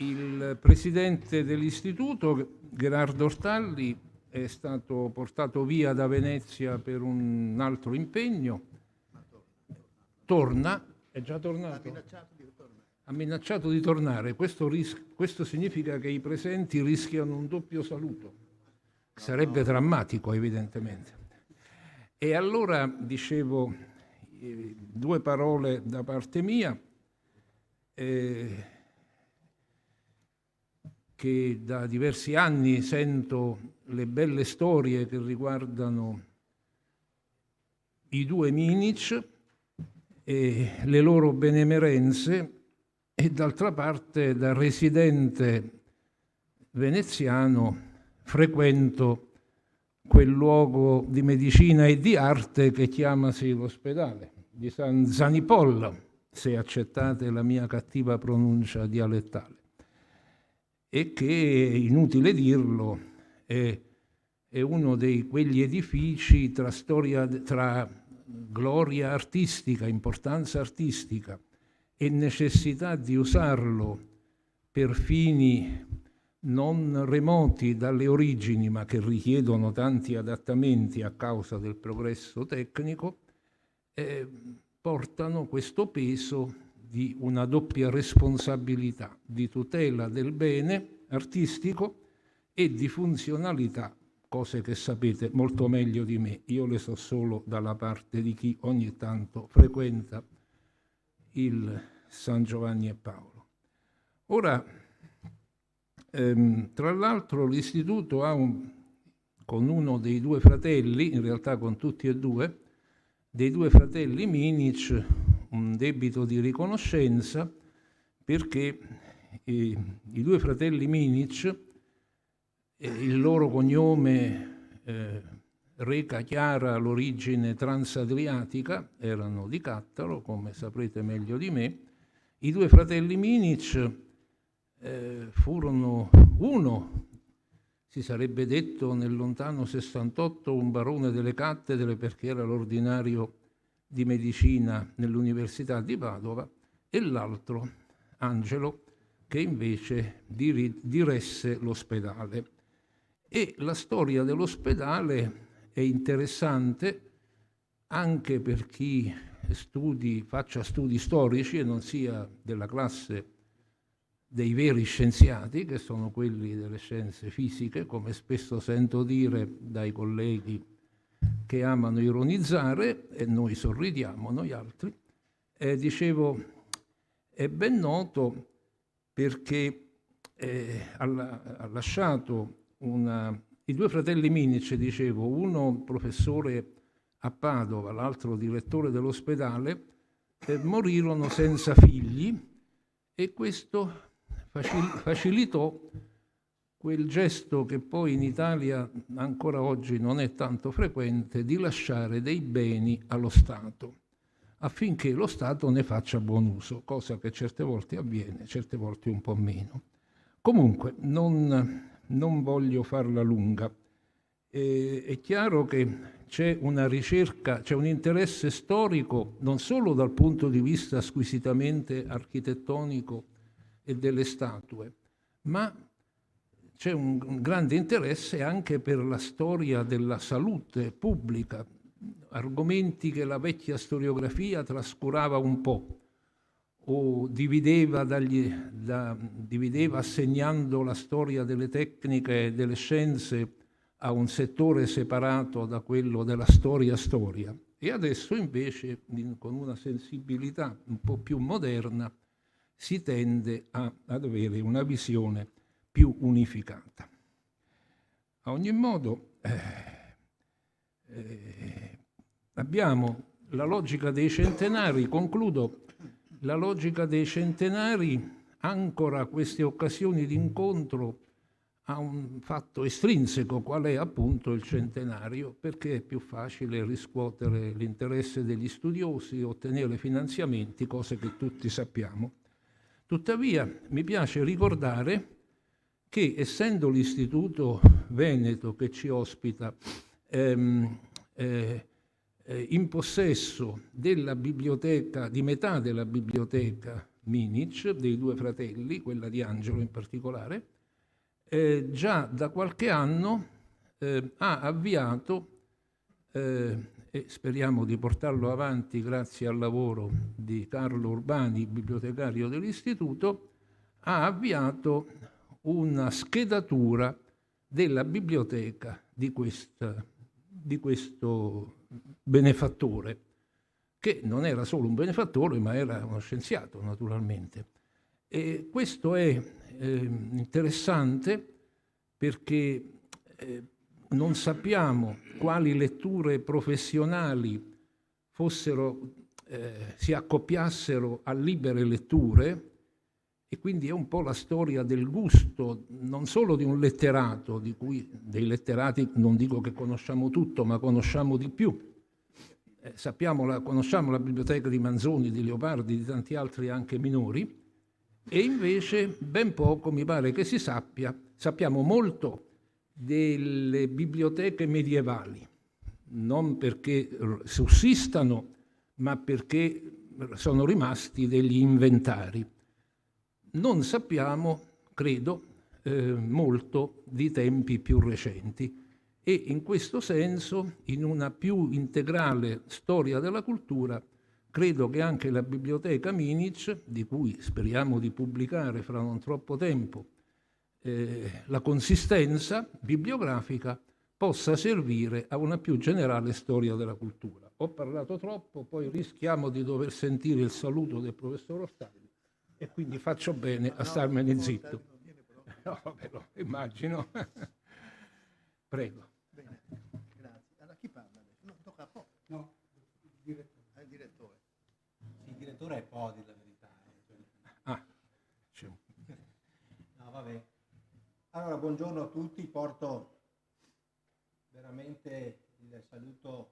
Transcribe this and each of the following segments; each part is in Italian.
Il presidente dell'istituto, Gherardo Ortalli, è stato portato via da Venezia per un altro impegno. Torna, è già tornato? Ha minacciato di tornare. Questo significa che i presenti rischiano un doppio saluto. Sarebbe drammatico, evidentemente. E allora, dicevo, due parole da parte mia, che da diversi anni sento le belle storie che riguardano i due Minic e le loro benemerenze, e d'altra parte, da residente veneziano, frequento quel luogo di medicina e di arte che chiamasi l'ospedale di San Zanipollo, se accettate la mia cattiva pronuncia dialettale, e che, inutile dirlo, è uno di quegli edifici tra gloria artistica, importanza artistica e necessità di usarlo per fini non remoti dalle origini, ma che richiedono tanti adattamenti a causa del progresso tecnico, portano questo peso di una doppia responsabilità di tutela del bene artistico e di funzionalità, cose che sapete molto meglio di me. Io le so solo dalla parte di chi ogni tanto frequenta il San Giovanni e Paolo. Ora, tra l'altro, l'istituto ha con uno dei due fratelli, in realtà con tutti e due, dei due fratelli Minic, un debito di riconoscenza, perché i due fratelli Minic, il loro cognome reca chiara l'origine transadriatica, erano di Cattaro, come saprete meglio di me. I due fratelli Minic furono uno, si sarebbe detto nel lontano 68, un barone delle cattedre perché era l'ordinario di medicina nell'Università di Padova, e l'altro, Angelo, che invece diresse l'ospedale. E la storia dell'ospedale è interessante anche per chi faccia studi storici e non sia della classe dei veri scienziati, che sono quelli delle scienze fisiche, come spesso sento dire dai colleghi che amano ironizzare, e noi sorridiamo, noi altri. Dicevo, è ben noto perché ha lasciato i due fratelli Minic, dicevo, uno professore a Padova, l'altro direttore dell'ospedale, morirono senza figli, e questo facilitò quel gesto che poi in Italia ancora oggi non è tanto frequente, di lasciare dei beni allo Stato, affinché lo Stato ne faccia buon uso, cosa che certe volte avviene, certe volte un po' meno. Comunque, non voglio farla lunga. È chiaro che c'è una ricerca, c'è un interesse storico, non solo dal punto di vista squisitamente architettonico e delle statue, ma c'è un grande interesse anche per la storia della salute pubblica, argomenti che la vecchia storiografia trascurava un po' o divideva assegnando la storia delle tecniche e delle scienze a un settore separato da quello della storia. E adesso invece, con una sensibilità un po' più moderna, si tende ad avere una visione più unificata. A ogni modo, abbiamo la logica dei centenari, concludo, la logica dei centenari ancora queste occasioni di incontro a un fatto estrinseco, qual è appunto il centenario, perché è più facile riscuotere l'interesse degli studiosi, ottenere finanziamenti, cose che tutti sappiamo. Tuttavia mi piace ricordare che, essendo l'Istituto Veneto che ci ospita in possesso della biblioteca, di metà della biblioteca Minic, dei due fratelli, quella di Angelo in particolare, già da qualche anno ha avviato, e speriamo di portarlo avanti grazie al lavoro di Carlo Urbani, bibliotecario dell'Istituto, ha avviato una schedatura della biblioteca di questo benefattore, che non era solo un benefattore, ma era uno scienziato, naturalmente. E questo è interessante perché non sappiamo quali letture professionali si accoppiassero a libere letture, e quindi è un po' la storia del gusto, non solo di un letterato, di cui dei letterati non dico che conosciamo tutto, ma conosciamo di più. Conosciamo la biblioteca di Manzoni, di Leopardi, di tanti altri anche minori, e invece ben poco mi pare che si sappia. Sappiamo molto delle biblioteche medievali, non perché sussistano, ma perché sono rimasti degli inventari. Non sappiamo, credo, molto di tempi più recenti, e in questo senso, in una più integrale storia della cultura, credo che anche la Biblioteca Minic, di cui speriamo di pubblicare fra non troppo tempo la consistenza bibliografica, possa servire a una più generale storia della cultura. Ho parlato troppo, poi rischiamo di dover sentire il saluto del professor Ortagli, e quindi faccio bene a starmene zitto. No, vabbè, no, immagino. Prego. Bene, grazie. Allora chi parla adesso? No, tocca a Po. No, il direttore. Il direttore. Sì, il direttore è Po, di la verità. C'è un... No, vabbè. Allora, buongiorno a tutti, porto veramente il saluto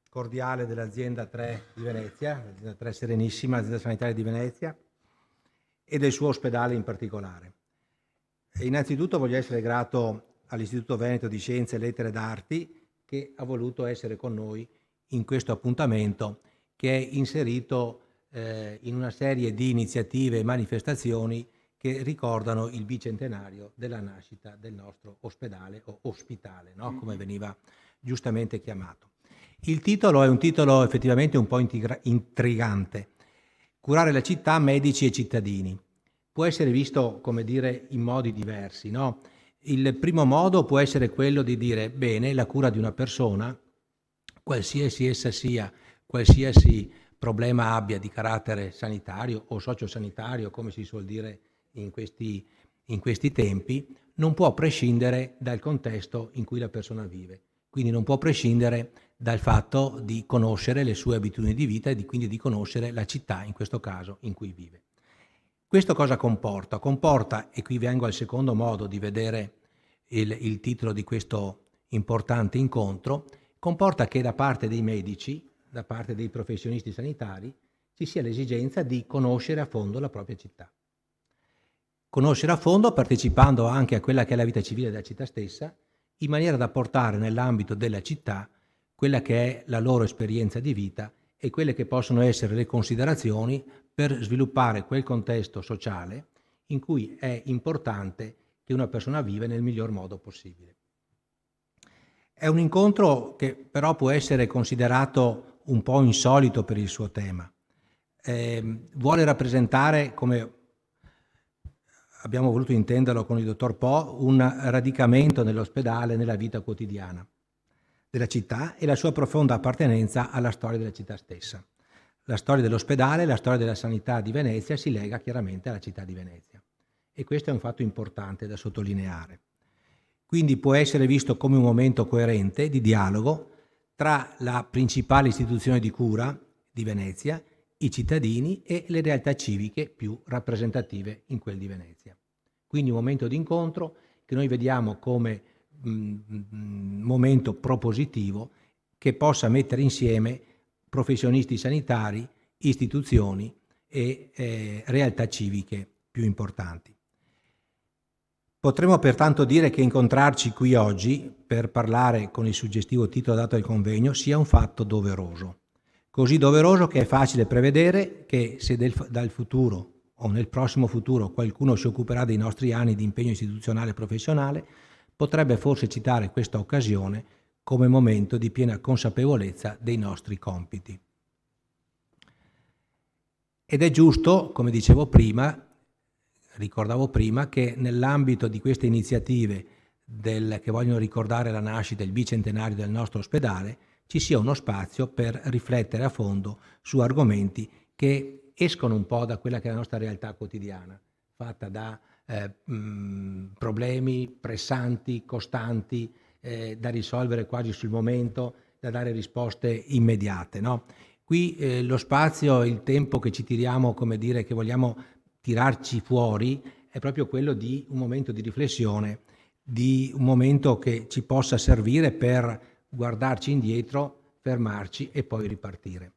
cordiale dell'azienda 3 di Venezia, l'azienda 3 Serenissima, l'azienda sanitaria di Venezia, e del suo ospedale in particolare. E innanzitutto voglio essere grato all'Istituto Veneto di Scienze, Lettere ed Arti, che ha voluto essere con noi in questo appuntamento, che è inserito in una serie di iniziative e manifestazioni che ricordano il bicentenario della nascita del nostro ospedale o ospitale, no? Come veniva giustamente chiamato. Il titolo è un titolo effettivamente un po' intrigante. Curare la città, medici e cittadini. Può essere visto, come dire, in modi diversi, no? Il primo modo può essere quello di dire, bene, la cura di una persona, qualsiasi essa sia, qualsiasi problema abbia di carattere sanitario o sociosanitario, come si suol dire in questi tempi, non può prescindere dal contesto in cui la persona vive. Quindi non può prescindere dal fatto di conoscere le sue abitudini di vita e quindi di conoscere la città, in questo caso, in cui vive. Questo cosa comporta? Comporta, e qui vengo al secondo modo di vedere il titolo di questo importante incontro, comporta che da parte dei medici, da parte dei professionisti sanitari, ci sia l'esigenza di conoscere a fondo la propria città. Conoscere a fondo partecipando anche a quella che è la vita civile della città stessa, in maniera da portare nell'ambito della città quella che è la loro esperienza di vita e quelle che possono essere le considerazioni per sviluppare quel contesto sociale in cui è importante che una persona vive nel miglior modo possibile. È un incontro che però può essere considerato un po' insolito per il suo tema. Vuole rappresentare, come abbiamo voluto intenderlo con il dottor Po, un radicamento nell'ospedale, nella vita quotidiana della città e la sua profonda appartenenza alla storia della città stessa. La storia dell'ospedale, la storia della sanità di Venezia si lega chiaramente alla città di Venezia, e questo è un fatto importante da sottolineare. Quindi può essere visto come un momento coerente di dialogo tra la principale istituzione di cura di Venezia, i cittadini e le realtà civiche più rappresentative in quel di Venezia. Quindi un momento di incontro che noi vediamo come momento propositivo che possa mettere insieme professionisti sanitari, istituzioni e realtà civiche più importanti. Potremmo pertanto dire che incontrarci qui oggi per parlare con il suggestivo titolo dato al convegno sia un fatto doveroso. Così doveroso che è facile prevedere che se dal futuro o nel prossimo futuro qualcuno si occuperà dei nostri anni di impegno istituzionale e professionale, potrebbe forse citare questa occasione come momento di piena consapevolezza dei nostri compiti. Ed è giusto, come ricordavo prima, che nell'ambito di queste iniziative che vogliono ricordare la nascita, il bicentenario del nostro ospedale, ci sia uno spazio per riflettere a fondo su argomenti che escono un po' da quella che è la nostra realtà quotidiana, fatta da problemi pressanti, costanti, da risolvere quasi sul momento, da dare risposte immediate, no? Qui lo spazio, il tempo che ci tiriamo, come dire, che vogliamo tirarci fuori, è proprio quello di un momento di riflessione, di un momento che ci possa servire per guardarci indietro, fermarci e poi ripartire.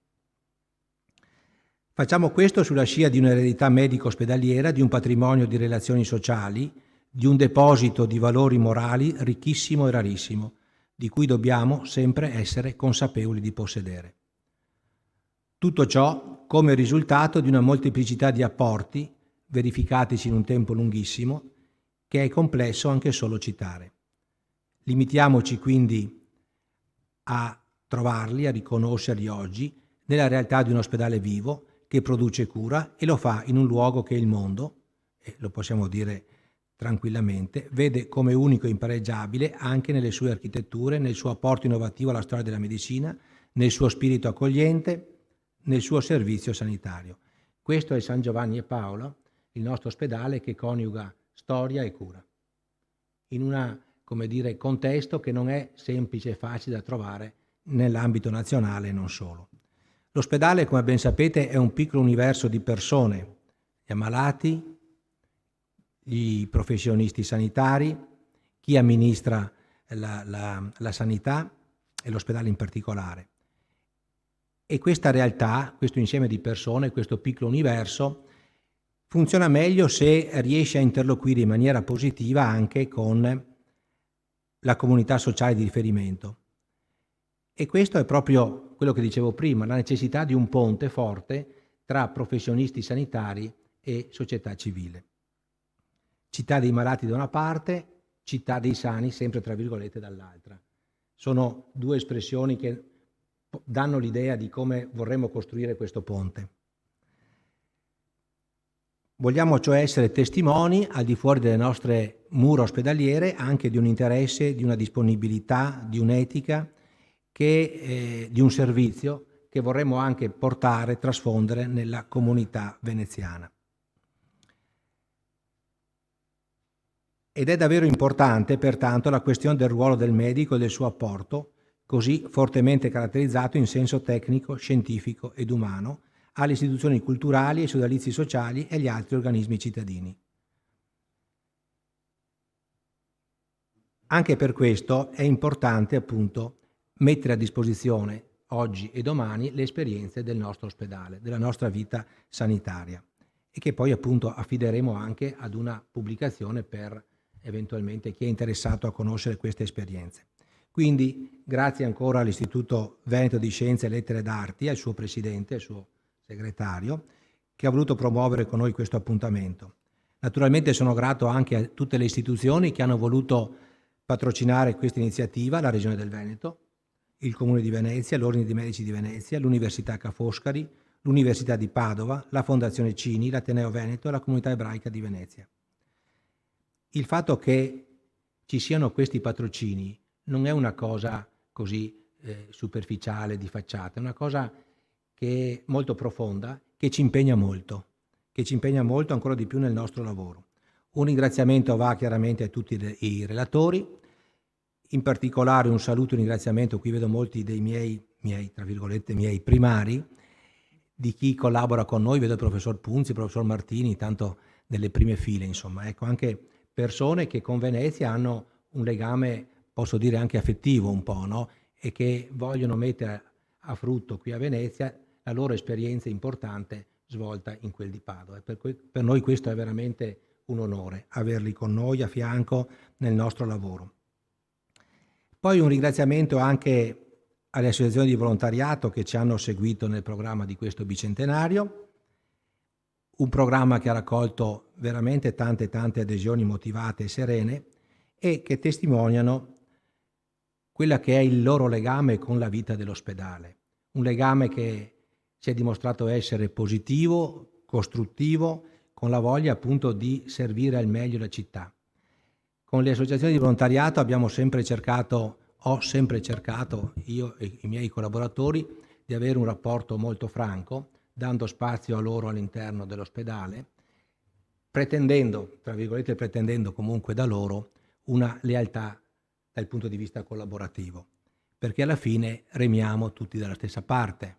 Facciamo questo sulla scia di un'eredità medico-ospedaliera, di un patrimonio di relazioni sociali, di un deposito di valori morali ricchissimo e rarissimo, di cui dobbiamo sempre essere consapevoli di possedere. Tutto ciò come risultato di una molteplicità di apporti verificatisi in un tempo lunghissimo, che è complesso anche solo citare. Limitiamoci quindi a trovarli, a riconoscerli oggi nella realtà di un ospedale vivo che produce cura e lo fa in un luogo che il mondo, e lo possiamo dire tranquillamente, vede come unico e impareggiabile anche nelle sue architetture, nel suo apporto innovativo alla storia della medicina, nel suo spirito accogliente, nel suo servizio sanitario. Questo è San Giovanni e Paolo, il nostro ospedale che coniuga storia e cura, in un contesto che non è semplice e facile da trovare nell'ambito nazionale e non solo. L'ospedale, come ben sapete, è un piccolo universo di persone, gli ammalati, i professionisti sanitari, chi amministra la sanità e l'ospedale in particolare. E questa realtà, questo insieme di persone, questo piccolo universo, funziona meglio se riesce a interloquire in maniera positiva anche con la comunità sociale di riferimento. E questo è proprio quello che dicevo prima, la necessità di un ponte forte tra professionisti sanitari e società civile. Città dei malati da una parte, città dei sani, sempre tra virgolette, dall'altra. Sono due espressioni che danno l'idea di come vorremmo costruire questo ponte. Vogliamo cioè essere testimoni, al di fuori delle nostre mura ospedaliere, anche di un interesse, di una disponibilità, di un'etica, di un servizio che vorremmo anche portare, trasfondere nella comunità veneziana. Ed è davvero importante, pertanto, la questione del ruolo del medico e del suo apporto, così fortemente caratterizzato in senso tecnico, scientifico ed umano, alle istituzioni culturali, ai sodalizi sociali e agli altri organismi cittadini. Anche per questo è importante, appunto, mettere a disposizione oggi e domani le esperienze del nostro ospedale, della nostra vita sanitaria, e che poi appunto affideremo anche ad una pubblicazione per eventualmente chi è interessato a conoscere queste esperienze. Quindi grazie ancora all'Istituto Veneto di Scienze e Lettere d'Arti, al suo presidente, al suo segretario, che ha voluto promuovere con noi questo appuntamento. Naturalmente sono grato anche a tutte le istituzioni che hanno voluto patrocinare questa iniziativa, la Regione del Veneto, il Comune di Venezia, l'Ordine dei Medici di Venezia, l'Università Ca' Foscari, l'Università di Padova, la Fondazione Cini, l'Ateneo Veneto e la Comunità Ebraica di Venezia. Il fatto che ci siano questi patrocini non è una cosa così superficiale, di facciata, è una cosa che è molto profonda, che ci impegna molto ancora di più nel nostro lavoro. Un ringraziamento va chiaramente a tutti i relatori, in particolare un saluto e un ringraziamento, qui vedo molti dei miei tra virgolette, miei primari, di chi collabora con noi, vedo il professor Punzi, il professor Martini, tanto nelle prime file, insomma, ecco, anche persone che con Venezia hanno un legame, posso dire anche affettivo un po', no? E che vogliono mettere a frutto qui a Venezia la loro esperienza importante svolta in quel di Padova. E per noi questo è veramente un onore, averli con noi a fianco nel nostro lavoro. Poi un ringraziamento anche alle associazioni di volontariato che ci hanno seguito nel programma di questo bicentenario, un programma che ha raccolto veramente tante adesioni motivate e serene e che testimoniano quella che è il loro legame con la vita dell'ospedale, un legame che si è dimostrato essere positivo, costruttivo, con la voglia appunto di servire al meglio la città. Con le associazioni di volontariato ho sempre cercato, io e i miei collaboratori, di avere un rapporto molto franco, dando spazio a loro all'interno dell'ospedale, pretendendo comunque da loro una lealtà dal punto di vista collaborativo, perché alla fine remiamo tutti dalla stessa parte.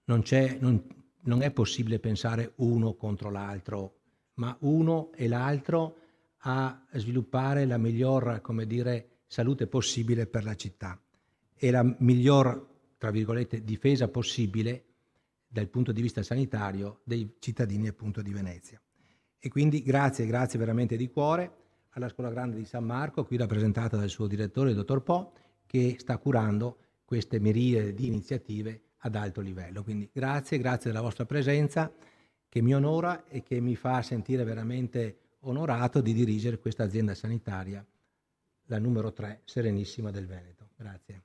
Non è possibile pensare uno contro l'altro, ma uno e l'altro a sviluppare la miglior, salute possibile per la città e la miglior, tra virgolette, difesa possibile dal punto di vista sanitario dei cittadini appunto di Venezia. E quindi grazie veramente di cuore alla Scuola Grande di San Marco, qui rappresentata dal suo direttore, il dottor Po, che sta curando queste miriade di iniziative ad alto livello. Quindi grazie della vostra presenza, che mi onora e che mi fa sentire veramente onorato di dirigere questa azienda sanitaria, la numero 3 Serenissima del Veneto. Grazie.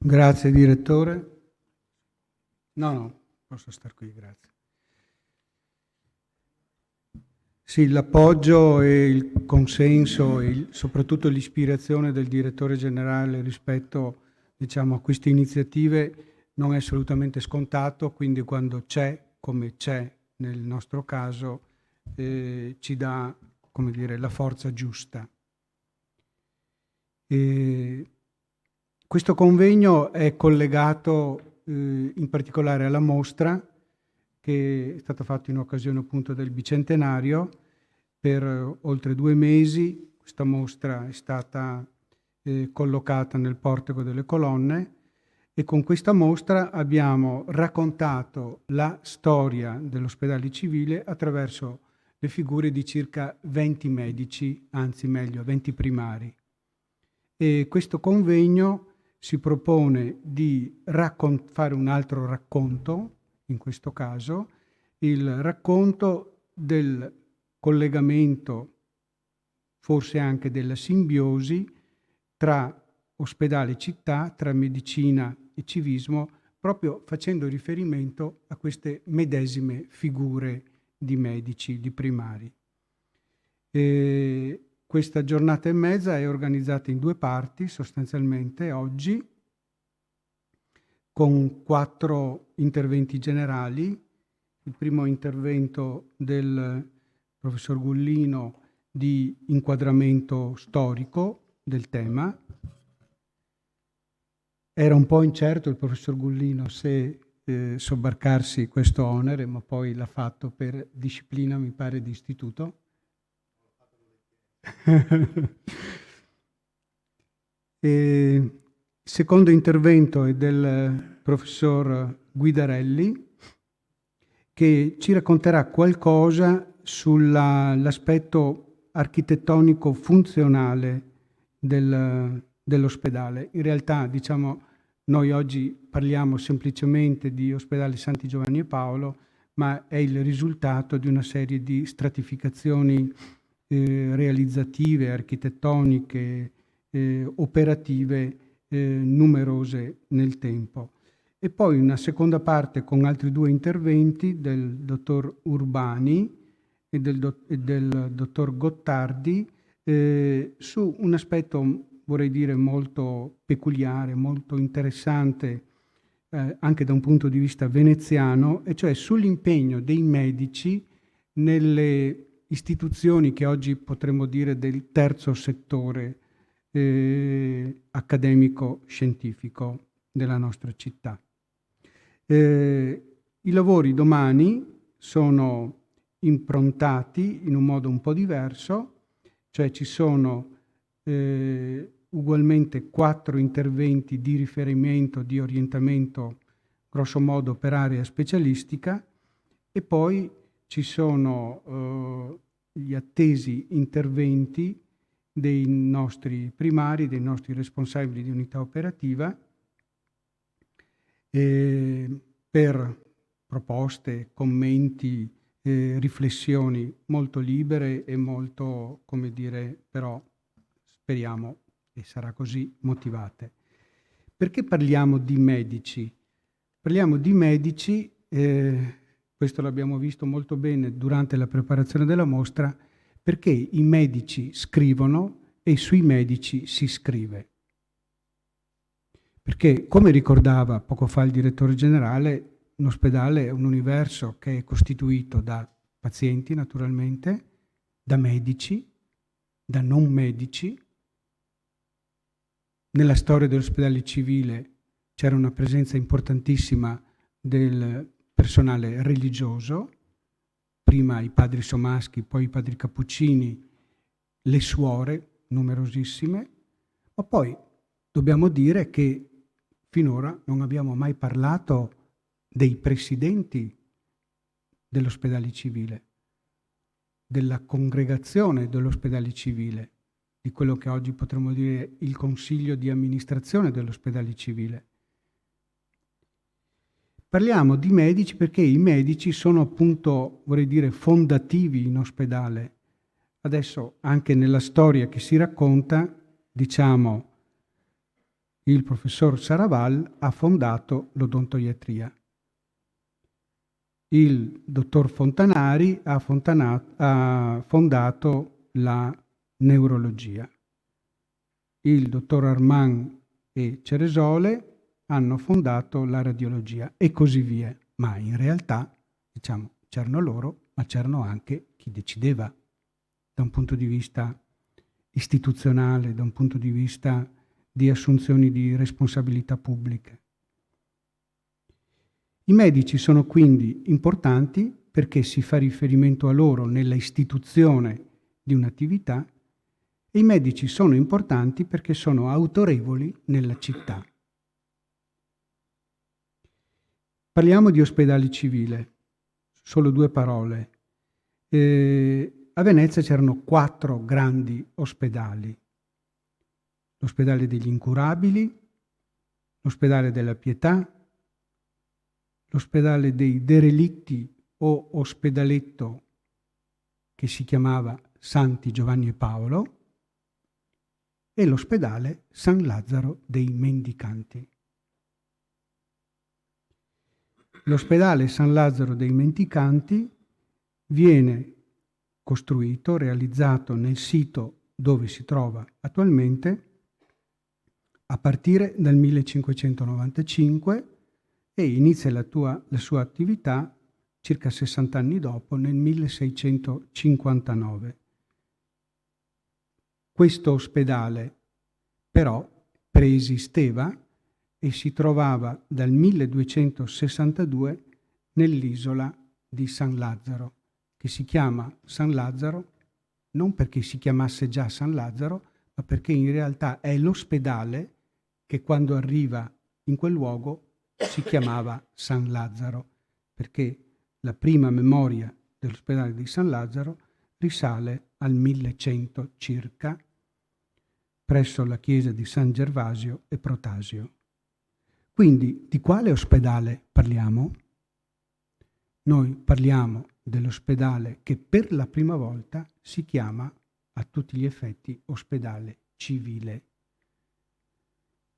Grazie direttore. No, posso star qui, grazie. Sì, l'appoggio e il consenso e soprattutto l'ispirazione del direttore generale rispetto, a queste iniziative non è assolutamente scontato, quindi quando c'è, come c'è nel nostro caso, ci dà, la forza giusta. Questo convegno è collegato in particolare alla mostra che è stata fatta in occasione appunto del bicentenario per oltre 2 mesi. Questa mostra è stata collocata nel Portico delle Colonne e con questa mostra abbiamo raccontato la storia dell'ospedale civile attraverso le figure di circa 20 medici, anzi meglio 20 primari. E questo convegno si propone di fare un altro racconto, in questo caso, il racconto del collegamento, forse anche della simbiosi, tra ospedale e città, tra medicina e civismo, proprio facendo riferimento a queste medesime figure di medici, di primari. Questa giornata e mezza è organizzata in 2 parti, sostanzialmente oggi, con 4 interventi generali. Il primo intervento del professor Gullino di inquadramento storico del tema. Era un po' incerto il professor Gullino se sobbarcarsi questo onere, ma poi l'ha fatto per disciplina, mi pare, di istituto. Il secondo intervento è del professor Guidarelli, che ci racconterà qualcosa sull'aspetto architettonico funzionale dell'ospedale. In realtà, noi oggi parliamo semplicemente di Ospedale Santi Giovanni e Paolo, ma è il risultato di una serie di stratificazioni realizzative, architettoniche, operative numerose nel tempo. E poi una seconda parte con altri 2 interventi del dottor Urbani e del dottor Gottardi su un aspetto, vorrei dire, molto peculiare, molto interessante anche da un punto di vista veneziano, e cioè sull'impegno dei medici nelle istituzioni che oggi potremmo dire del terzo settore accademico-scientifico della nostra città. I lavori domani sono improntati in un modo un po' diverso, cioè ci sono ugualmente 4 interventi di riferimento, di orientamento, grosso modo per area specialistica, e poi ci sono gli attesi interventi dei nostri primari, dei nostri responsabili di unità operativa, per proposte, commenti, riflessioni molto libere e molto, come dire, però speriamo, e sarà così, motivate. Perché parliamo di medici? Parliamo di medici, questo l'abbiamo visto molto bene durante la preparazione della mostra, perché i medici scrivono e sui medici si scrive. Perché, come ricordava poco fa il direttore generale, un ospedale è un universo che è costituito da pazienti, naturalmente, da medici, da non medici. Nella storia dell'ospedale civile c'era una presenza importantissima del personale religioso, prima i padri Somaschi, poi i padri Cappuccini, le suore, numerosissime, ma poi dobbiamo dire che finora non abbiamo mai parlato dei presidenti dell'ospedale civile, della congregazione dell'ospedale civile, di quello che oggi potremmo dire il consiglio di amministrazione dell'ospedale civile. Parliamo di medici perché i medici sono appunto, vorrei dire, fondativi in ospedale. Adesso anche nella storia che si racconta, diciamo, il professor Saraval ha fondato l'odontoiatria. Il dottor Fontanari ha fondato la neurologia. Il dottor Armand e Ceresole hanno fondato la radiologia e così via. Ma in realtà, diciamo, c'erano loro, ma c'erano anche chi decideva da un punto di vista istituzionale, da un punto di vista di assunzioni di responsabilità pubbliche. I medici sono quindi importanti perché si fa riferimento a loro nella istituzione di un'attività e i medici sono importanti perché sono autorevoli nella città. Parliamo di ospedale civile, solo 2 parole. A Venezia c'erano 4 grandi ospedali. L'ospedale degli incurabili, l'ospedale della Pietà, l'ospedale dei derelitti o ospedaletto che si chiamava Santi Giovanni e Paolo e l'ospedale San Lazzaro dei Mendicanti. L'ospedale San Lazzaro dei Mendicanti viene costruito, realizzato nel sito dove si trova attualmente a partire dal 1595 e inizia la sua attività circa 60 anni dopo, nel 1659. Questo ospedale però preesisteva e si trovava dal 1262 nell'isola di San Lazzaro, che si chiama San Lazzaro non perché si chiamasse già San Lazzaro, ma perché in realtà è l'ospedale che quando arriva in quel luogo si chiamava San Lazzaro, perché la prima memoria dell'ospedale di San Lazzaro risale al 1100 circa, presso la chiesa di San Gervasio e Protasio. Quindi di quale ospedale parliamo? Noi parliamo dell'ospedale che per la prima volta si chiama a tutti gli effetti ospedale civile.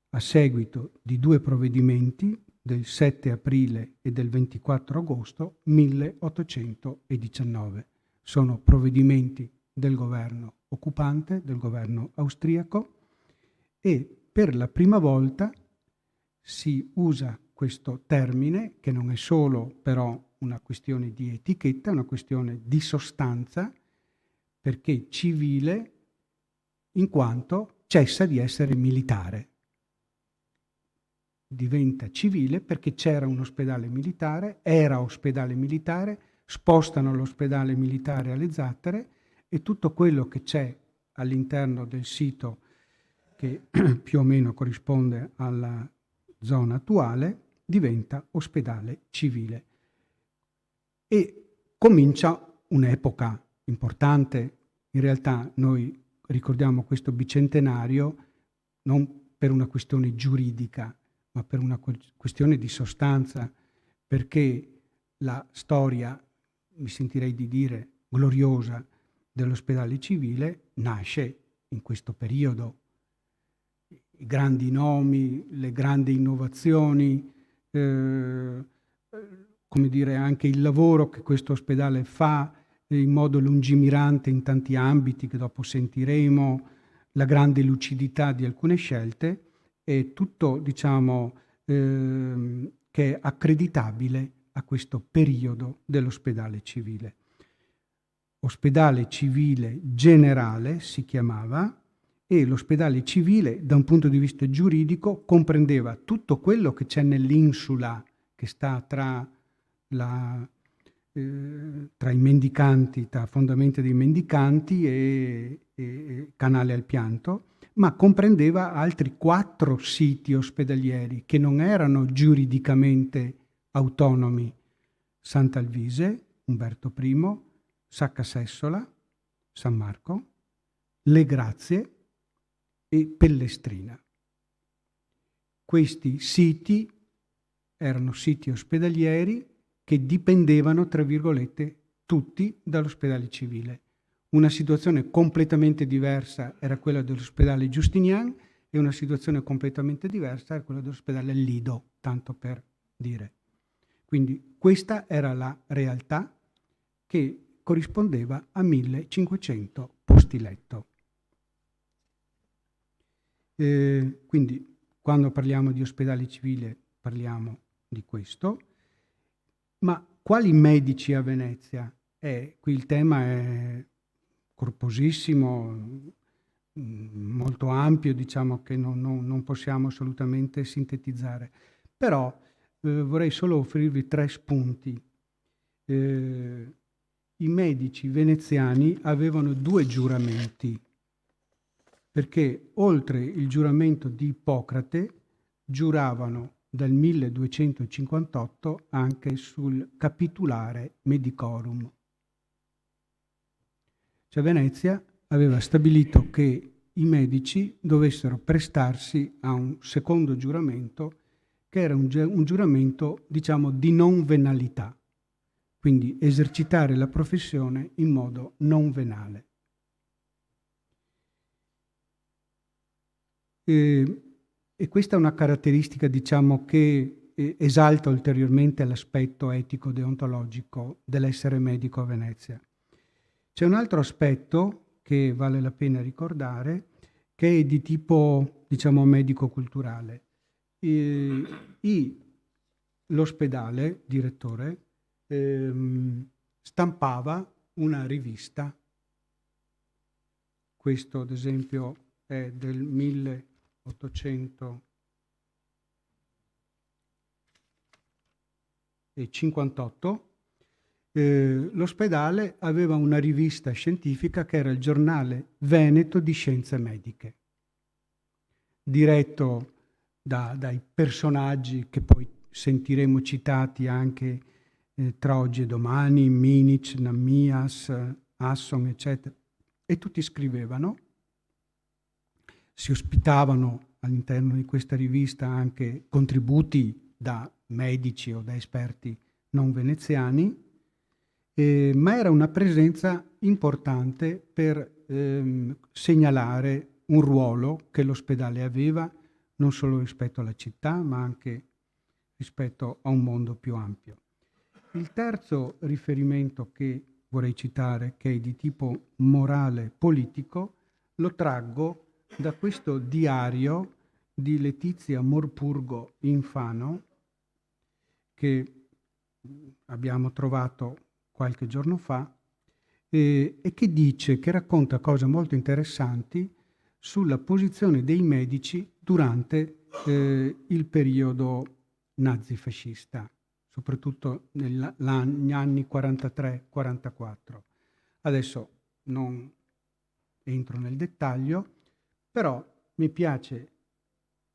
A seguito di 2 provvedimenti del 7 aprile e del 24 agosto 1819. Sono provvedimenti del governo occupante, del governo austriaco, e per la prima volta si usa questo termine, che non è solo però una questione di etichetta, è una questione di sostanza, perché civile in quanto cessa di essere militare. Diventa civile perché c'era un ospedale militare, era ospedale militare, spostano l'ospedale militare alle Zattere e tutto quello che c'è all'interno del sito, che più o meno corrisponde alla zona attuale, diventa ospedale civile. E comincia un'epoca importante. In realtà noi ricordiamo questo bicentenario non per una questione giuridica, ma per una questione di sostanza, perché la storia, mi sentirei di dire, gloriosa dell'ospedale civile nasce in questo periodo. I grandi nomi, le grandi innovazioni, come dire, anche il lavoro che questo ospedale fa in modo lungimirante in tanti ambiti che dopo sentiremo, la grande lucidità di alcune scelte, è tutto, diciamo, che è accreditabile a questo periodo dell'ospedale civile. Ospedale civile generale si chiamava, e l'ospedale civile da un punto di vista giuridico comprendeva tutto quello che c'è nell'insula che sta tra i mendicanti, tra fondamenta dei mendicanti e canale al pianto, ma comprendeva altri 4 siti ospedalieri che non erano giuridicamente autonomi: Sant'Alvise, Umberto I, Sacca Sessola, San Marco, Le Grazie e Pellestrina. Questi siti erano siti ospedalieri che dipendevano, tra virgolette, tutti dall'ospedale civile. Una situazione completamente diversa era quella dell'ospedale Giustinian e una situazione completamente diversa era quella dell'ospedale Lido, tanto per dire. Quindi questa era la realtà che corrispondeva a 1500 posti letto. Quindi quando parliamo di ospedale civile parliamo di questo. Ma quali medici a Venezia? Qui il tema è corposissimo, molto ampio, diciamo che non possiamo assolutamente sintetizzare. Però vorrei solo offrirvi 3 spunti. I medici veneziani avevano 2 giuramenti, perché oltre il giuramento di Ippocrate giuravano dal 1258 anche sul capitulare medicorum. Cioè Venezia aveva stabilito che i medici dovessero prestarsi a un secondo giuramento, che era un giuramento, diciamo, di non venalità, quindi esercitare la professione in modo non venale. E questa è una caratteristica, diciamo, che esalta ulteriormente l'aspetto etico-deontologico dell'essere medico a Venezia. C'è un altro aspetto che vale la pena ricordare, che è di tipo, diciamo, medico-culturale. L'ospedale, direttore, stampava una rivista. Questo, ad esempio, è del 1858. L'ospedale aveva una rivista scientifica che era il Giornale Veneto di Scienze Mediche, diretto dai personaggi che poi sentiremo citati anche tra oggi e domani, Minic, Nammias, Asson, eccetera, e tutti scrivevano. Si ospitavano all'interno di questa rivista anche contributi da medici o da esperti non veneziani, ma era una presenza importante per segnalare un ruolo che l'ospedale aveva non solo rispetto alla città, ma anche rispetto a un mondo più ampio. Il terzo riferimento che vorrei citare, che è di tipo morale politico, lo traggo da questo diario di Letizia Morpurgo Infano, che abbiamo trovato qualche giorno fa, e che racconta cose molto interessanti sulla posizione dei medici durante il periodo nazifascista, soprattutto negli anni 43-44. Adesso non entro nel dettaglio, però mi piace,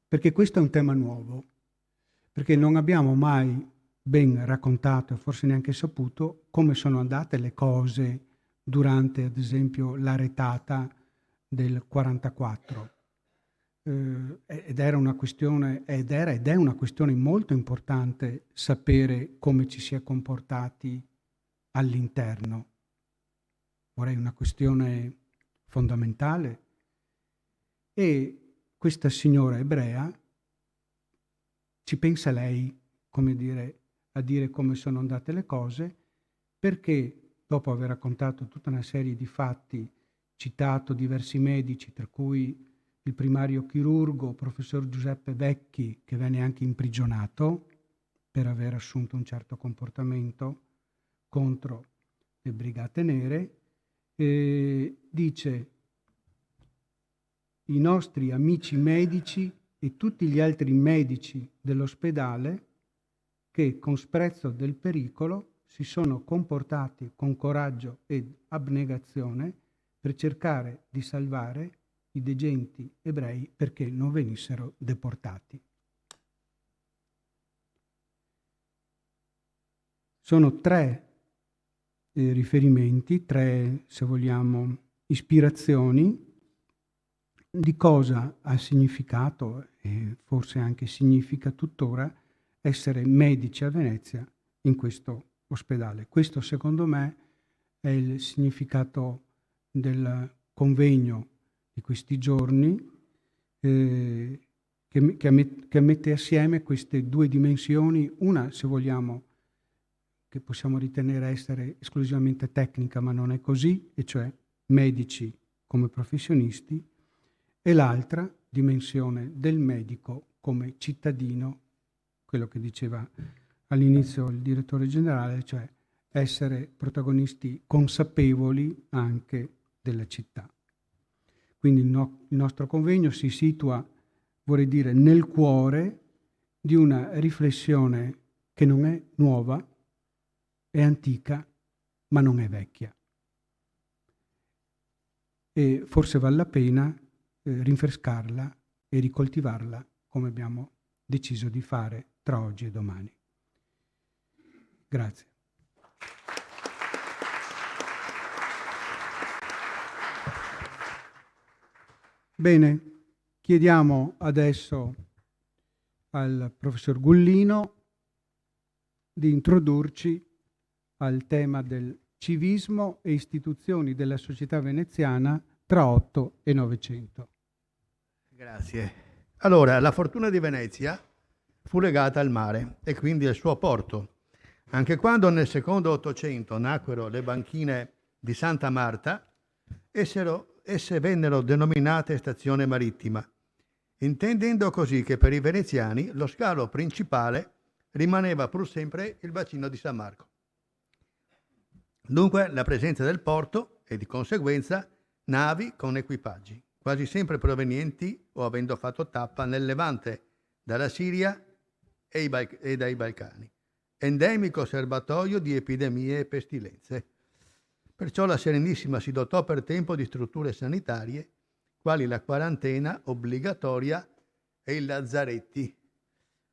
perché questo è un tema nuovo, perché non abbiamo mai ben raccontato e forse neanche saputo come sono andate le cose durante, ad esempio, la retata del 44. Ed è una questione molto importante sapere come ci si è comportati all'interno. Vorrei una questione fondamentale. E questa signora ebrea ci pensa lei, come dire, a dire come sono andate le cose, perché dopo aver raccontato tutta una serie di fatti, citato diversi medici, tra cui il primario chirurgo, professor Giuseppe Vecchi, che venne anche imprigionato per aver assunto un certo comportamento contro le Brigate Nere, dice: i nostri amici medici e tutti gli altri medici dell'ospedale che con sprezzo del pericolo si sono comportati con coraggio ed abnegazione per cercare di salvare i degenti ebrei perché non venissero deportati. Sono tre riferimenti, tre, se vogliamo, ispirazioni di cosa ha significato, e forse anche significa tuttora, essere medici a Venezia in questo ospedale. Questo, secondo me, è il significato del convegno di questi giorni, che mette assieme queste due dimensioni, una, se vogliamo, che possiamo ritenere essere esclusivamente tecnica, ma non è così, e cioè medici come professionisti, e l'altra dimensione del medico come cittadino, quello che diceva all'inizio il direttore generale, cioè essere protagonisti consapevoli anche della città. Quindi il nostro convegno si situa, vorrei dire, nel cuore di una riflessione che non è nuova, è antica, ma non è vecchia. E forse vale la pena rinfrescarla e ricoltivarla come abbiamo deciso di fare tra oggi e domani. Grazie. Bene, chiediamo adesso al professor Gullino di introdurci al tema del civismo e istituzioni della società veneziana tra 8 e 900. Grazie. Allora, la fortuna di Venezia fu legata al mare e quindi al suo porto. Anche quando nel secondo Ottocento nacquero le banchine di Santa Marta, esse vennero denominate stazione marittima, intendendo così che per i veneziani lo scalo principale rimaneva pur sempre il bacino di San Marco. Dunque la presenza del porto e di conseguenza navi con equipaggi, quasi sempre provenienti o avendo fatto tappa nel Levante, dalla Siria e dai Balcani, endemico serbatoio di epidemie e pestilenze. Perciò la Serenissima si dotò per tempo di strutture sanitarie, quali la quarantena obbligatoria e i lazzaretti.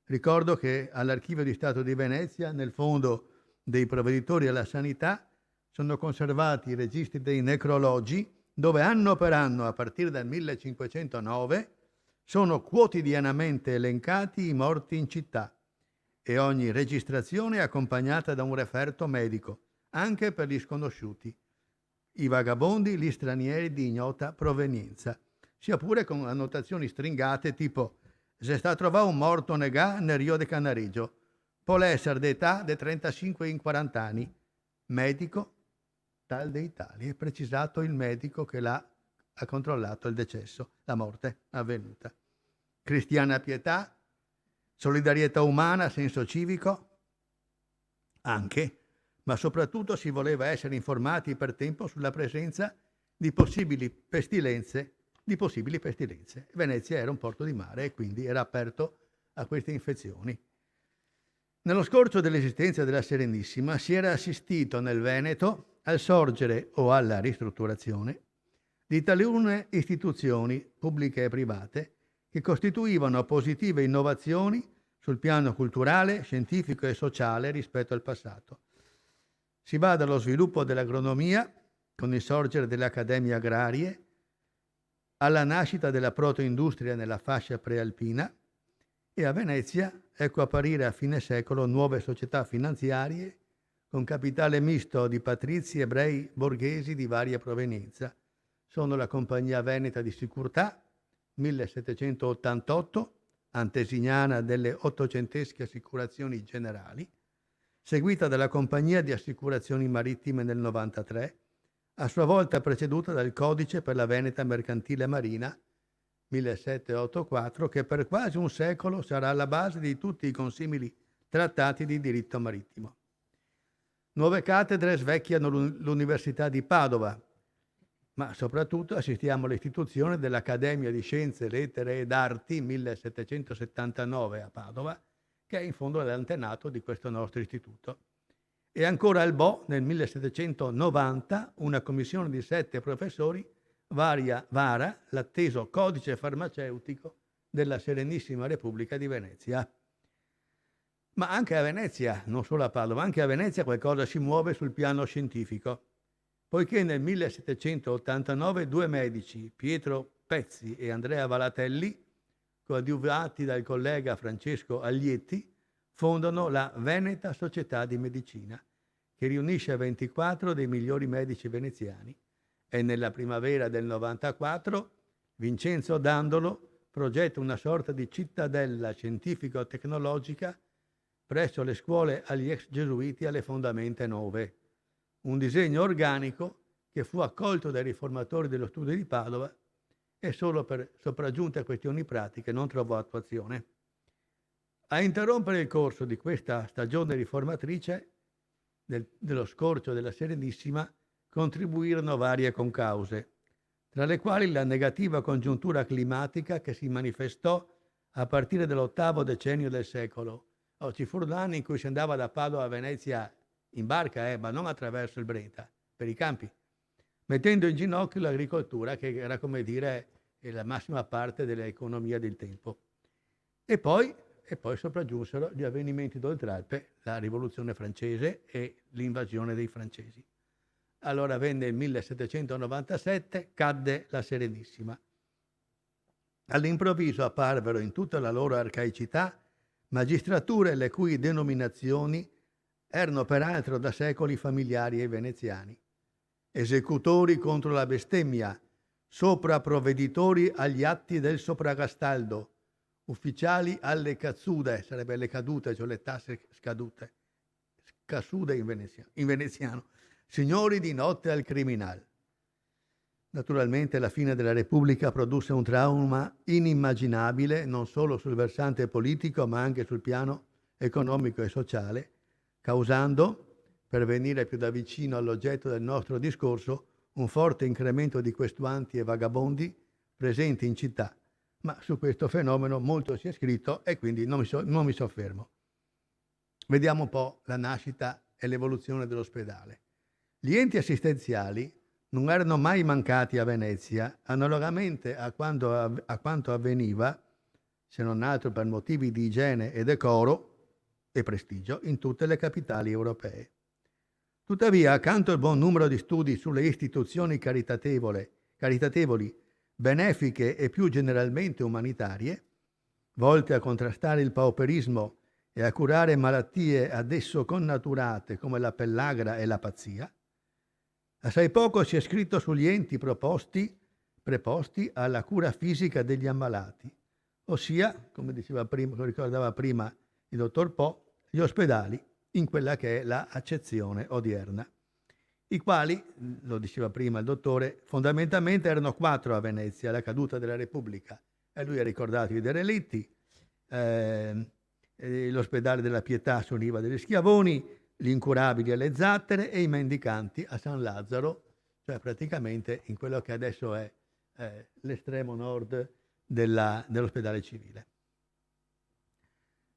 Ricordo che all'Archivio di Stato di Venezia, nel fondo dei provveditori alla sanità, sono conservati i registri dei necrologi, dove anno per anno, a partire dal 1509, sono quotidianamente elencati i morti in città e ogni registrazione è accompagnata da un referto medico, anche per gli sconosciuti, i vagabondi, gli stranieri di ignota provenienza, sia pure con annotazioni stringate tipo «Se sta trovato un morto negà nel Rio de Canareggio, può essere d'età de 35 in 40 anni, medico tal dei tali», è precisato il medico che ha controllato il decesso, la morte avvenuta. Cristiana pietà, solidarietà umana, senso civico, anche, ma soprattutto si voleva essere informati per tempo sulla presenza di possibili pestilenze. Venezia era un porto di mare e quindi era aperto a queste infezioni. Nello scorcio dell'esistenza della Serenissima si era assistito nel Veneto al sorgere o alla ristrutturazione di talune istituzioni pubbliche e private che costituivano positive innovazioni sul piano culturale, scientifico e sociale rispetto al passato. Si va dallo sviluppo dell'agronomia con il sorgere delle accademie agrarie, alla nascita della protoindustria nella fascia prealpina, e a Venezia ecco apparire a fine secolo nuove società finanziarie con capitale misto di patrizi, ebrei, borghesi di varia provenienza. Sono la Compagnia Veneta di Sicurtà, 1788, antesignana delle ottocentesche assicurazioni generali, seguita dalla Compagnia di Assicurazioni Marittime nel 93, a sua volta preceduta dal Codice per la Veneta Mercantile Marina, 1784, che per quasi un secolo sarà alla base di tutti i consimili trattati di diritto marittimo. Nuove cattedre svecchiano l'Università di Padova, ma soprattutto assistiamo all'istituzione dell'Accademia di Scienze, Lettere ed Arti 1779 a Padova, che è in fondo l'antenato di questo nostro istituto. E ancora al Bo, nel 1790, una commissione di 7 professori vara l'atteso Codice farmaceutico della Serenissima Repubblica di Venezia. Ma anche a Venezia, non solo a Padova, anche a Venezia qualcosa si muove sul piano scientifico, poiché nel 1789 due medici, Pietro Pezzi e Andrea Valatelli, coadiuvati dal collega Francesco Aglietti, fondano la Veneta Società di Medicina, che riunisce 24 dei migliori medici veneziani, e nella primavera del 94 Vincenzo Dandolo progetta una sorta di cittadella scientifico-tecnologica presso le scuole agli ex gesuiti alle fondamenta 9, un disegno organico che fu accolto dai riformatori dello studio di Padova e solo per sopraggiunte questioni pratiche non trovò attuazione. A interrompere il corso di questa stagione riformatrice dello scorcio della Serenissima contribuirono varie concause, tra le quali la negativa congiuntura climatica che si manifestò a partire dall'8° decennio del secolo. Ci furono anni in cui si andava da Padova a Venezia in barca, ma non attraverso il Brenta, per i campi, mettendo in ginocchio l'agricoltura, che era, come dire, la massima parte dell'economia del tempo. E poi sopraggiunsero gli avvenimenti d'Oltralpe, la Rivoluzione francese e l'invasione dei francesi. Allora venne il 1797, cadde la Serenissima. All'improvviso apparvero in tutta la loro arcaicità magistrature le cui denominazioni erano peraltro da secoli familiari ai veneziani. Esecutori contro la bestemmia, sopraprovveditori agli atti del sopragastaldo, ufficiali alle cazzude, sarebbe le cadute, cioè le tasse scadute, casude in veneziano, signori di notte al criminal. Naturalmente la fine della Repubblica produsse un trauma inimmaginabile non solo sul versante politico ma anche sul piano economico e sociale, causando, per venire più da vicino all'oggetto del nostro discorso, un forte incremento di questuanti e vagabondi presenti in città. Ma su questo fenomeno molto si è scritto e quindi non mi soffermo. Vediamo un po' la nascita e l'evoluzione dell'ospedale. Gli enti assistenziali non erano mai mancati a Venezia, analogamente a quanto avveniva, se non altro per motivi di igiene e decoro e prestigio, in tutte le capitali europee. Tuttavia, accanto al buon numero di studi sulle istituzioni caritatevoli, benefiche e più generalmente umanitarie, volte a contrastare il pauperismo e a curare malattie ad esso connaturate come la pellagra e la pazzia, assai poco si è scritto sugli enti preposti alla cura fisica degli ammalati, ossia, come ricordava prima il dottor Po, gli ospedali in quella che è la accezione odierna, i quali, lo diceva prima il dottore, fondamentalmente erano 4 a Venezia, alla caduta della Repubblica, e lui ha ricordato i derelitti, l'ospedale della Pietà su Riva degli Schiavoni, gli incurabili alle Zattere e i mendicanti a San Lazzaro, cioè praticamente in quello che adesso è l'estremo nord dell'ospedale civile.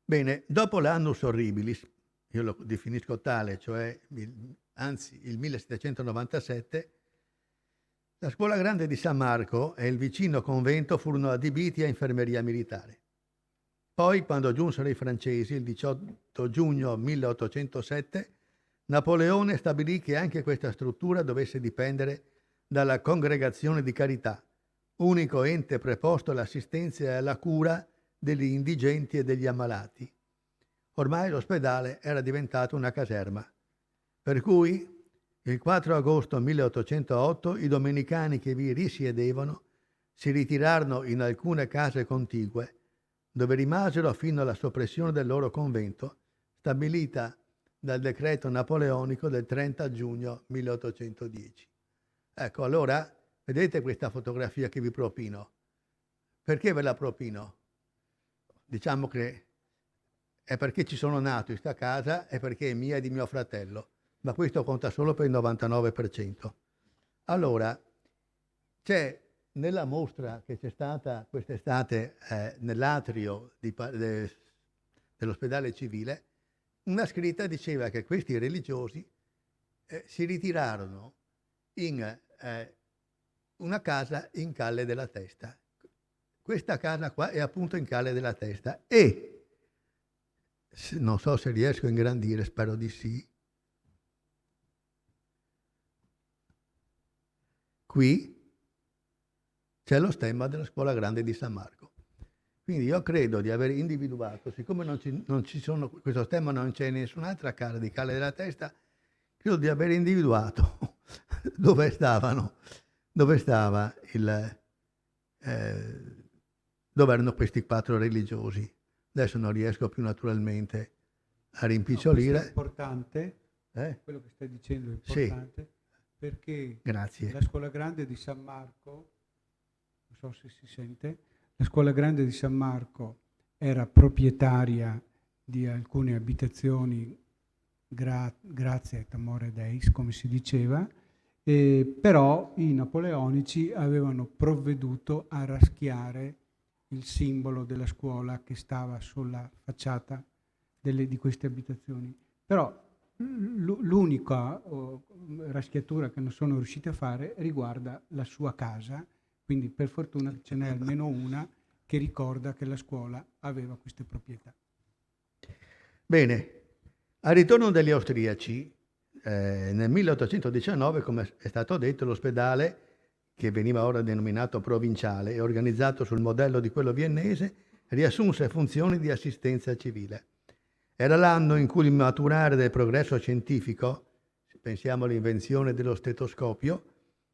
Bene, dopo l'annus horribilis, io lo definisco tale, cioè il 1797, la scuola grande di San Marco e il vicino convento furono adibiti a infermeria militare. Poi, quando giunsero i francesi, il 18 giugno 1807, Napoleone stabilì che anche questa struttura dovesse dipendere dalla Congregazione di Carità, unico ente preposto all'assistenza e alla cura degli indigenti e degli ammalati. Ormai l'ospedale era diventato una caserma, per cui il 4 agosto 1808 i domenicani che vi risiedevano si ritirarono in alcune case contigue, dove rimasero fino alla soppressione del loro convento, stabilita dal decreto napoleonico del 30 giugno 1810. Ecco, allora, vedete questa fotografia che vi propino? Perché ve la propino? Diciamo che è perché ci sono nato in questa casa e perché è mia e di mio fratello, ma questo conta solo per il 99%. Allora, c'è nella mostra che c'è stata quest'estate nell'atrio dell'ospedale civile, una scritta diceva che questi religiosi si ritirarono in una casa in Calle della Testa. Questa casa qua è appunto in Calle della Testa e non so se riesco a ingrandire, spero di sì. Qui c'è lo stemma della Scuola Grande di San Marco. Quindi io credo di aver individuato, siccome non ci sono, questo stemma non c'è in nessun'altra casa di Calle della Testa, credo di aver individuato dove stava dove erano questi 4 religiosi. Adesso non riesco più naturalmente a rimpicciolire. No, è importante, quello che stai dicendo è importante, sì, perché grazie. La Scuola Grande di San Marco, non so se si sente, la Scuola Grande di San Marco era proprietaria di alcune abitazioni grazie a Amore Deis, come si diceva, però i napoleonici avevano provveduto a raschiare il simbolo della scuola che stava sulla facciata di queste abitazioni. Però l'unica raschiatura che non sono riusciti a fare riguarda la sua casa, quindi per fortuna ce n'è almeno una che ricorda che la scuola aveva queste proprietà. Bene, al ritorno degli austriaci, nel 1819, come è stato detto, l'ospedale, che veniva ora denominato provinciale e organizzato sul modello di quello viennese, riassunse funzioni di assistenza civile. Era l'anno in cui il maturare del progresso scientifico, pensiamo all'invenzione dello stetoscopio,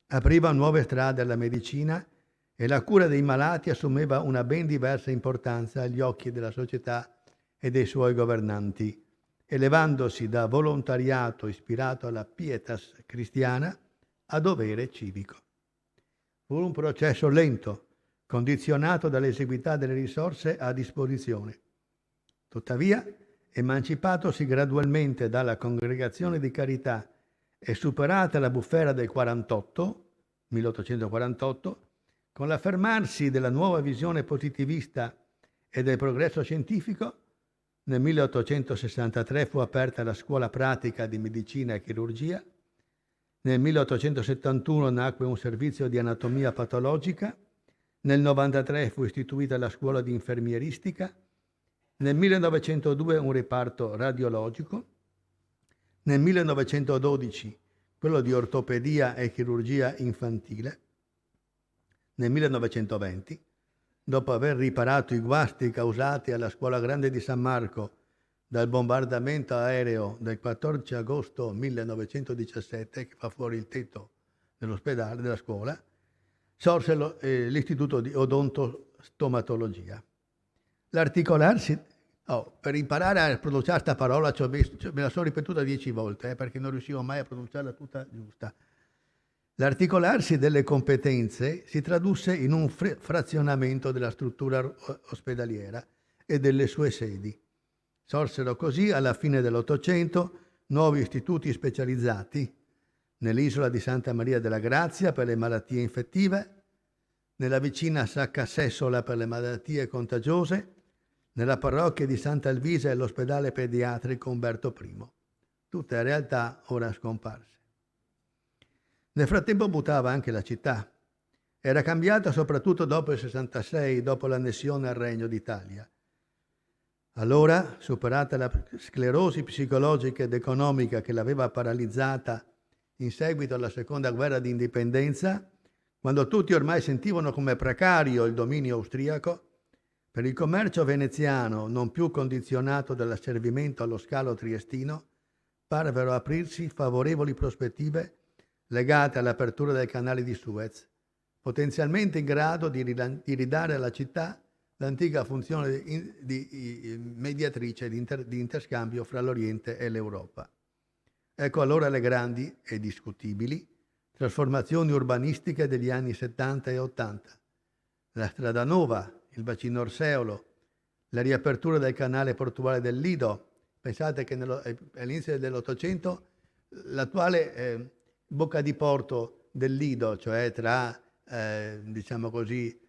apriva nuove strade alla medicina e la cura dei malati assumeva una ben diversa importanza agli occhi della società e dei suoi governanti, elevandosi da volontariato ispirato alla pietas cristiana a dovere civico. Fu un processo lento, condizionato dall'esiguità delle risorse a disposizione. Tuttavia, emancipatosi gradualmente dalla congregazione di carità e superata la bufera del 1848, con l'affermarsi della nuova visione positivista e del progresso scientifico, nel 1863 fu aperta la scuola pratica di medicina e chirurgia. Nel 1871 nacque un servizio di anatomia patologica. Nel 1993 fu istituita la scuola di infermieristica. Nel 1902 un reparto radiologico. Nel 1912 quello di ortopedia e chirurgia infantile. Nel 1920, dopo aver riparato i guasti causati alla Scuola Grande di San Marco dal bombardamento aereo del 14 agosto 1917, che fa fuori il tetto dell'ospedale, della scuola, sorse l'istituto di odontostomatologia. L'articolarsi, per imparare a pronunciare questa parola me la sono ripetuta 10 volte, perché non riuscivo mai a pronunciarla tutta giusta. L'articolarsi delle competenze si tradusse in un frazionamento della struttura ospedaliera e delle sue sedi. Sorsero così alla fine dell'Ottocento nuovi istituti specializzati nell'isola di Santa Maria della Grazia per le malattie infettive, nella vicina Sacca Sessola per le malattie contagiose, nella parrocchia di Santa Elvisa e l'ospedale pediatrico Umberto I. Tutte realtà ora scomparse. Nel frattempo mutava anche la città. Era cambiata soprattutto dopo il 66, dopo l'annessione al Regno d'Italia. Allora, superata la sclerosi psicologica ed economica che l'aveva paralizzata in seguito alla seconda guerra d'indipendenza, Quando tutti ormai sentivano come precario il dominio austriaco, per il commercio veneziano, non più condizionato dall'asservimento allo scalo triestino, parvero aprirsi favorevoli prospettive legate all'apertura del canale di Suez, potenzialmente in grado di ridare alla città l'antica funzione di mediatrice di interscambio fra l'Oriente e l'Europa. Ecco allora le grandi e discutibili trasformazioni urbanistiche degli anni 70 e 80. La strada nuova, il bacino Orseolo, la riapertura del canale portuale del Lido. Pensate che all'inizio dell'Ottocento l'attuale bocca di porto del Lido, cioè tra diciamo così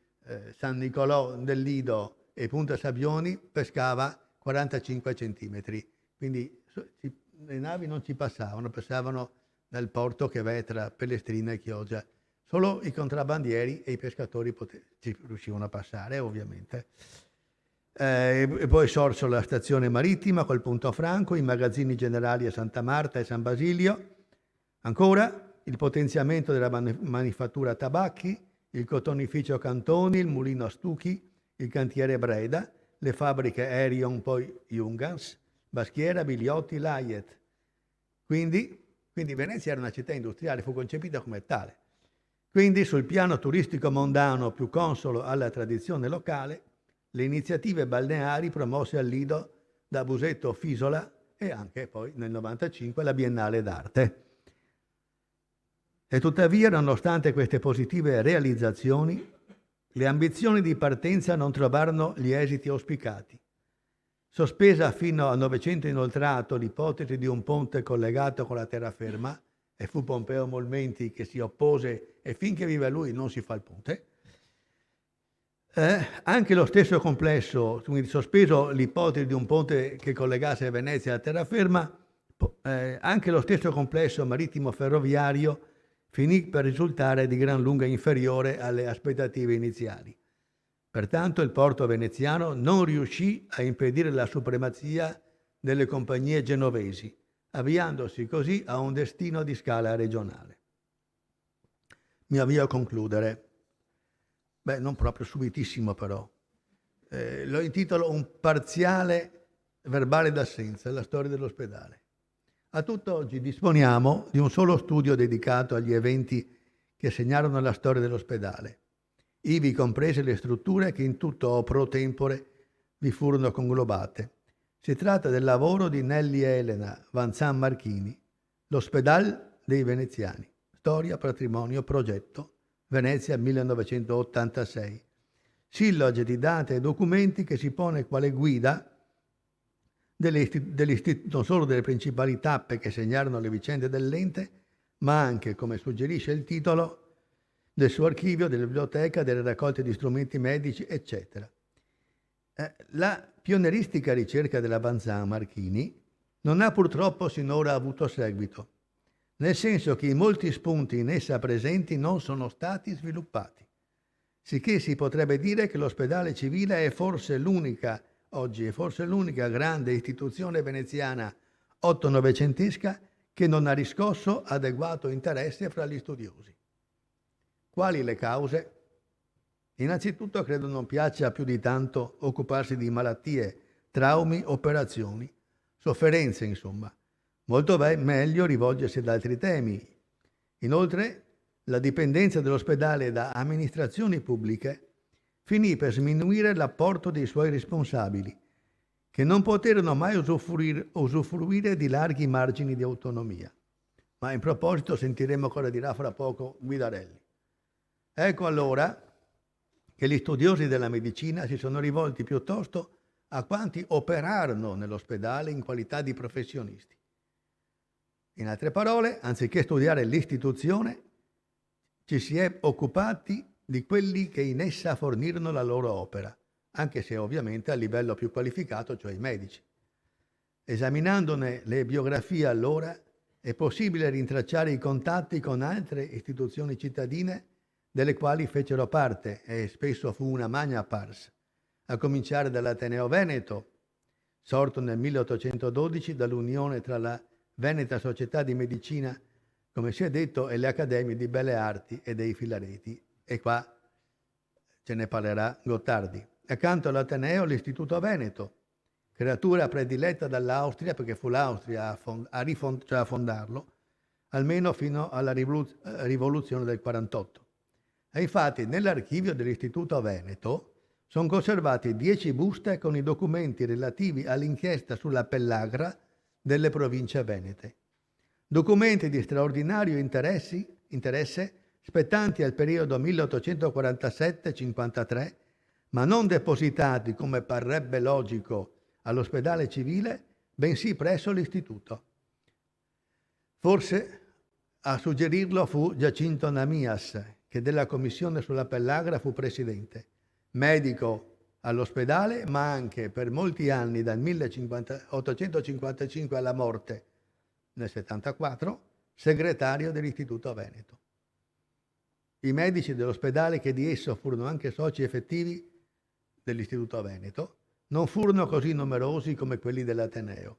San Nicolò del Lido e Punta Sabbioni, pescava 45 centimetri, quindi le navi non ci passavano dal porto che va tra Pellestrina e Chioggia. Solo i contrabbandieri e i pescatori ci riuscivano a passare, ovviamente. E poi sorse la stazione marittima col punto Franco, i magazzini generali a Santa Marta e San Basilio. Ancora il potenziamento della manifattura tabacchi, il cotonificio Cantoni, il mulino a Stucchi, il cantiere Breda, le fabbriche Erion, poi Jungans, Baschiera, Biliotti, Laiet. Quindi Venezia era una città industriale, fu concepita come tale. Quindi sul piano turistico mondano più consolo alla tradizione locale, le iniziative balneari promosse al Lido da Busetto Fisola e anche poi nel 95 la Biennale d'Arte. E tuttavia, nonostante queste positive realizzazioni, le ambizioni di partenza non trovarono gli esiti auspicati. Sospesa fino al Novecento inoltrato l'ipotesi di un ponte collegato con la terraferma, e fu Pompeo Molmenti che si oppose e finché vive lui non si fa il ponte, anche lo stesso complesso, quindi sospeso l'ipotesi di un ponte che collegasse Venezia alla terraferma, anche lo stesso complesso marittimo ferroviario finì per risultare di gran lunga inferiore alle aspettative iniziali. Pertanto il porto veneziano non riuscì a impedire la supremazia delle compagnie genovesi, avviandosi così a un destino di scala regionale. Mi avvio a concludere. Non proprio subitissimo però. Lo intitolo Un parziale verbale d'assenza, la storia dell'ospedale. A tutt'oggi disponiamo di un solo studio dedicato agli eventi che segnarono la storia dell'ospedale, ivi comprese le strutture che in tutto o pro tempore vi furono conglobate. Si tratta del lavoro di Nelly Elena Vanzan Marchini, L'Ospedale dei Veneziani, storia, patrimonio, progetto, Venezia 1986. Silloge di date e documenti che si pone quale guida non solo delle principali tappe che segnarono le vicende dell'ente, ma anche, come suggerisce il titolo, del suo archivio, della biblioteca, delle raccolte di strumenti medici, eccetera. La pionieristica ricerca della Vanzan Marchini non ha purtroppo sinora avuto seguito, nel senso che i molti spunti in essa presenti non sono stati sviluppati, sicché si potrebbe dire che l'ospedale civile è forse l'unica grande istituzione veneziana otto-novecentesca che non ha riscosso adeguato interesse fra gli studiosi. Quali le cause? Innanzitutto credo non piaccia più di tanto occuparsi di malattie, traumi, operazioni, sofferenze, insomma. Molto meglio rivolgersi ad altri temi. Inoltre, la dipendenza dell'ospedale da amministrazioni pubbliche finì per sminuire l'apporto dei suoi responsabili, che non poterono mai usufruire di larghi margini di autonomia. Ma in proposito sentiremo cosa dirà fra poco Guidarelli. Ecco allora che gli studiosi della medicina si sono rivolti piuttosto a quanti operarono nell'ospedale in qualità di professionisti. In altre parole, anziché studiare l'istituzione, ci si è occupati di quelli che in essa fornirono la loro opera, anche se ovviamente a livello più qualificato, cioè i medici. Esaminandone le biografie allora, è possibile rintracciare i contatti con altre istituzioni cittadine delle quali fecero parte, e spesso fu una magna pars, a cominciare dall'Ateneo Veneto, sorto nel 1812 dall'unione tra la Veneta Società di Medicina, come si è detto, e le Accademie di Belle Arti e dei Filareti, e qua ce ne parlerà Gottardi. Accanto all'Ateneo l'Istituto Veneto, creatura prediletta dall'Austria, perché fu l'Austria a fondarlo, almeno fino alla rivoluzione del 48. E infatti nell'archivio dell'Istituto Veneto sono conservati 10 buste con i documenti relativi all'inchiesta sulla pellagra delle province venete. Documenti di straordinario interesse spettanti al periodo 1847-53, ma non depositati, come parrebbe logico, all'ospedale civile, bensì presso l'istituto. Forse a suggerirlo fu Giacinto Namias, che della commissione sulla pellagra fu presidente, medico all'ospedale, ma anche per molti anni, dal 1855 alla morte nel 74, segretario dell'Istituto Veneto. I medici dell'ospedale, che di esso furono anche soci effettivi dell'Istituto Veneto, non furono così numerosi come quelli dell'Ateneo.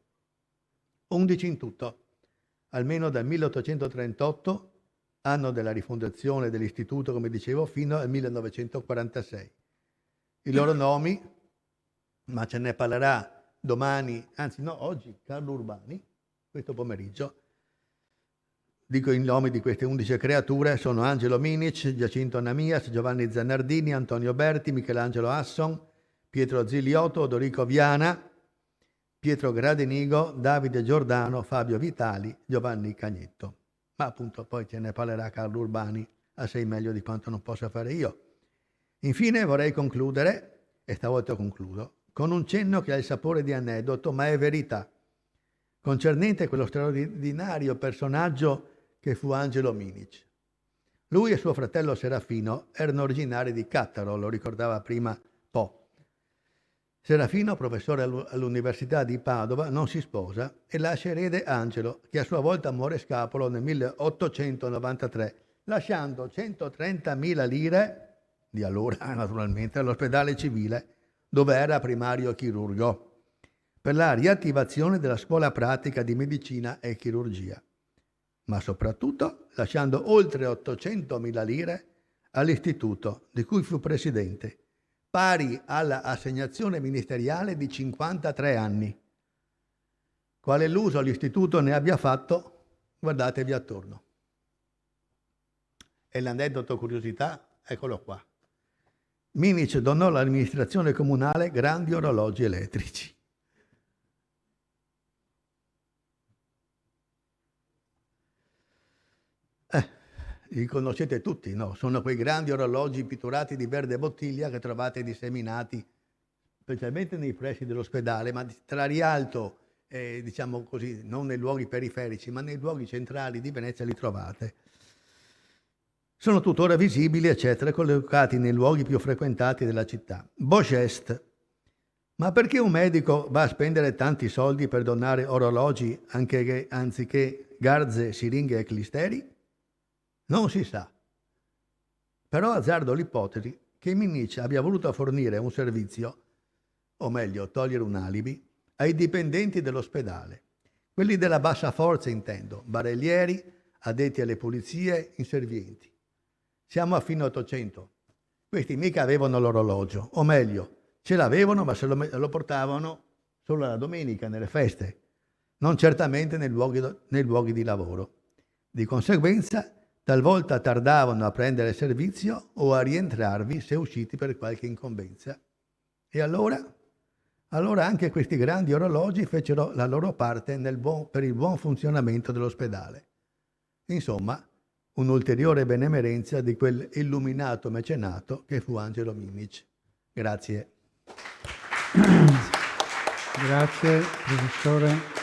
11 in tutto, almeno dal 1838, anno della rifondazione dell'istituto, come dicevo, fino al 1946. I loro nomi, ma ce ne parlerà domani, anzi no, oggi, Carlo Urbani, questo pomeriggio. Dico i nomi di queste 11 creature: sono Angelo Minic, Giacinto Namias, Giovanni Zanardini, Antonio Berti, Michelangelo Asson, Pietro Ziliotto, Odorico Viana, Pietro Gradenigo, Davide Giordano, Fabio Vitali, Giovanni Cagnetto. Ma appunto poi ce ne parlerà Carlo Urbani assai meglio di quanto non possa fare io. Infine vorrei concludere, e stavolta concludo, con un cenno che ha il sapore di aneddoto, ma è verità, concernente quello straordinario personaggio che fu Angelo Minic. Lui e suo fratello Serafino erano originari di Cattaro, lo ricordava prima Po. Serafino, professore all'Università di Padova, non si sposa e lascia erede Angelo, che a sua volta muore scapolo nel 1893, lasciando 130.000 lire, di allora naturalmente, all'ospedale civile, dove era primario chirurgo, per la riattivazione della scuola pratica di medicina e chirurgia, ma soprattutto lasciando oltre 800.000 lire all'istituto, di cui fu presidente, pari alla assegnazione ministeriale di 53 anni. Quale l'uso l'istituto ne abbia fatto, guardatevi attorno. E l'aneddoto curiosità, eccolo qua. Minic donò all'amministrazione comunale grandi orologi elettrici. Li conoscete tutti, no? Sono quei grandi orologi pitturati di verde bottiglia che trovate disseminati specialmente nei pressi dell'ospedale, ma tra Rialto e, diciamo così, non nei luoghi periferici, ma nei luoghi centrali di Venezia li trovate. Sono tuttora visibili, eccetera, collocati nei luoghi più frequentati della città. Bosch Est. Ma perché un medico va a spendere tanti soldi per donare orologi anziché garze, siringhe e clisteri? Non si sa. Però azzardo l'ipotesi che Minic abbia voluto fornire un servizio, o meglio, togliere un alibi, ai dipendenti dell'ospedale. Quelli della bassa forza, intendo, barellieri, addetti alle pulizie, inservienti. Siamo a fine Ottocento. Questi mica avevano l'orologio, o meglio, ce l'avevano ma se lo portavano solo la domenica, nelle feste, non certamente nei luoghi di lavoro. Di conseguenza, talvolta tardavano a prendere servizio o a rientrarvi se usciti per qualche incombenza. E allora anche questi grandi orologi fecero la loro parte per il buon funzionamento dell'ospedale. Insomma, un'ulteriore benemerenza di quel illuminato mecenato che fu Angelo Minic. Grazie. Grazie, professore.